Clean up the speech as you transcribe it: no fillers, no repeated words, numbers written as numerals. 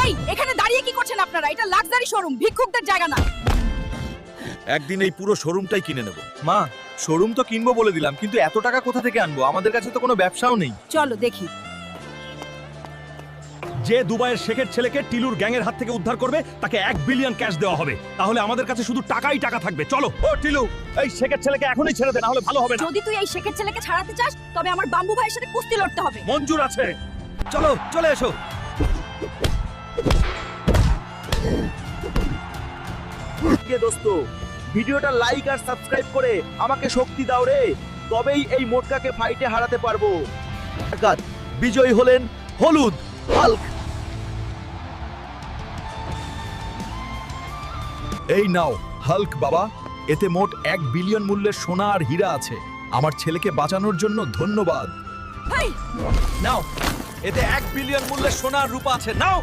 এই এখানে দাঁড়িয়ে কি করছেন আপনারা? এটা লাক্সারি শোরুম, ভিক্ষুকদের জায়গা না। একদিন এই পুরো শোরুমটাই কিনে নেব। মা, শোরুম তো কিনবো বলে দিলাম, কিন্তু এত টাকা কোথা থেকে আনবো? আমাদের কাছে তো কোনো ব্যবসাও নেই। চলো দেখি। যে দুবাইয়ের শেখের ছেলেকে টিলুর গ্যাংয়ের হাত থেকে উদ্ধার করবে তাকে 1 বিলিয়ন ক্যাশ দেওয়া হবে। তাহলে আমাদের কাছে শুধু টাকাই টাকা থাকবে। চলো। ও টিলু, এই শেখের ছেলেকে এখনই ছেড়ে দে, না হলে ভালো হবে না। যদি তুই এই শেখের ছেলেকে ছাড়াতে চাস তবে আমার বাম্বু ভাইয়ের সাথে কুস্তি লড়তে হবে। মঞ্জুর আছে। চলো, চলে এসো। কে দোস্ত, ভিডিওটা লাইক আর সাবস্ক্রাইব করে আমাকে শক্তি দাও রে, তবেই এই মোটকাকে ফাইটে হারাতে পারবো। বিজয়ী হলেন হলুদ হাল্ক। এই নাও হাল্ক বাবা, এতে মোট 1 বিলিয়ন মূল্যের সোনা আর হীরা আছে। আমার ছেলেকে বাঁচানোর জন্য ধন্যবাদ। ভাই নাও, এতে 1 বিলিয়ন মূল্যের সোনা আর রূপা আছে। নাও।